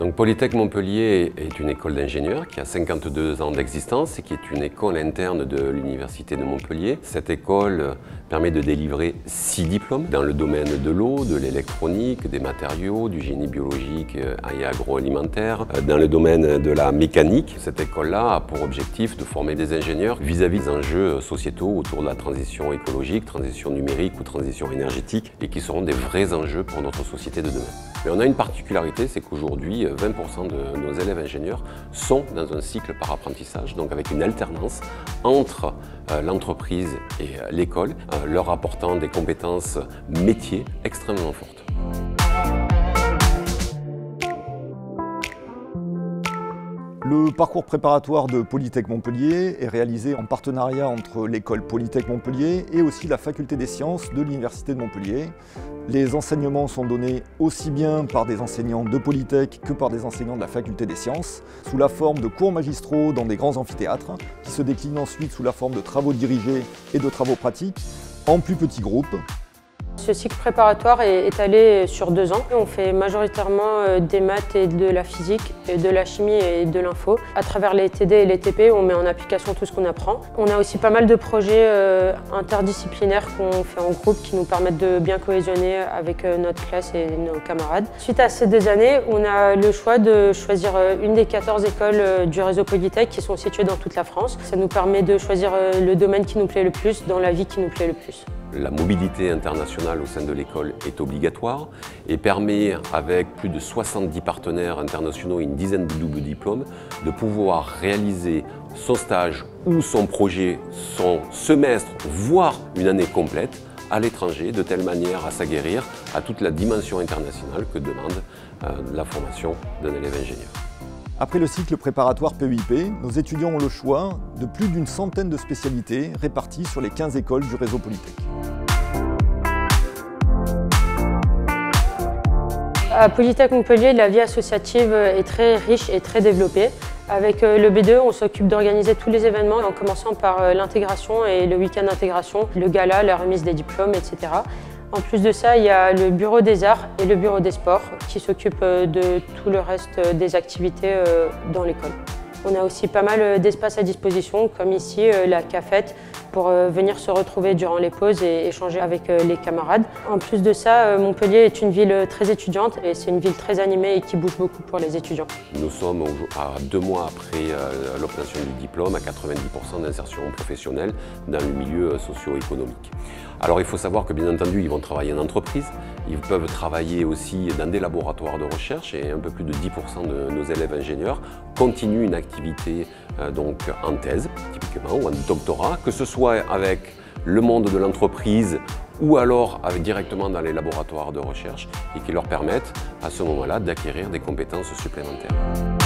Donc Polytech Montpellier est une école d'ingénieurs qui a 52 ans d'existence et qui est une école interne de l'Université de Montpellier. Cette école permet de délivrer 6 diplômes dans le domaine de l'eau, de l'électronique, des matériaux, du génie biologique et agroalimentaire, dans le domaine de la mécanique. Cette école-là a pour objectif de former des ingénieurs vis-à-vis des enjeux sociétaux autour de la transition écologique, transition numérique ou transition énergétique et qui seront des vrais enjeux pour notre société de demain. Mais on a une particularité, c'est qu'aujourd'hui, 20% de nos élèves ingénieurs sont dans un cycle par apprentissage, donc avec une alternance entre l'entreprise et l'école, leur apportant des compétences métiers extrêmement fortes. Le parcours préparatoire de Polytech Montpellier est réalisé en partenariat entre l'école Polytech Montpellier et aussi la faculté des sciences de l'Université de Montpellier. Les enseignements sont donnés aussi bien par des enseignants de Polytech que par des enseignants de la faculté des sciences, sous la forme de cours magistraux dans des grands amphithéâtres, qui se déclinent ensuite sous la forme de travaux dirigés et de travaux pratiques, en plus petits groupes. Ce cycle préparatoire est étalé sur 2 ans. On fait majoritairement des maths et de la physique, et de la chimie et de l'info. À travers les TD et les TP, on met en application tout ce qu'on apprend. On a aussi pas mal de projets interdisciplinaires qu'on fait en groupe qui nous permettent de bien cohésionner avec notre classe et nos camarades. Suite à ces 2 années, on a le choix de choisir une des 14 écoles du réseau Polytech qui sont situées dans toute la France. Ça nous permet de choisir le domaine qui nous plaît le plus, dans la vie qui nous plaît le plus. La mobilité internationale au sein de l'école est obligatoire et permet, avec plus de 70 partenaires internationaux et une dizaine de doubles diplômes, de pouvoir réaliser son stage ou son projet, son semestre, voire une année complète à l'étranger, de telle manière à s'aguerrir à toute la dimension internationale que demande la formation d'un élève ingénieur. Après le cycle préparatoire PEIP, nos étudiants ont le choix de plus d'une centaine de spécialités réparties sur les 15 écoles du réseau Polytech. À Polytech Montpellier, la vie associative est très riche et très développée. Avec le B2, on s'occupe d'organiser tous les événements en commençant par l'intégration et le week-end d'intégration, le gala, la remise des diplômes, etc. En plus de ça, il y a le bureau des arts et le bureau des sports qui s'occupent de tout le reste des activités dans l'école. On a aussi pas mal d'espaces à disposition, comme ici la cafette, pour venir se retrouver durant les pauses et échanger avec les camarades. En plus de ça, Montpellier est une ville très étudiante et c'est une ville très animée et qui bouge beaucoup pour les étudiants. Nous sommes à 2 mois après l'obtention du diplôme à 90% d'insertion professionnelle dans le milieu socio-économique. Alors il faut savoir que bien entendu ils vont travailler en entreprise, ils peuvent travailler aussi dans des laboratoires de recherche et un peu plus de 10% de nos élèves ingénieurs continuent une activité donc en thèse typiquement ou en doctorat, que ce soit avec le monde de l'entreprise ou alors directement dans les laboratoires de recherche et qui leur permettent à ce moment-là d'acquérir des compétences supplémentaires.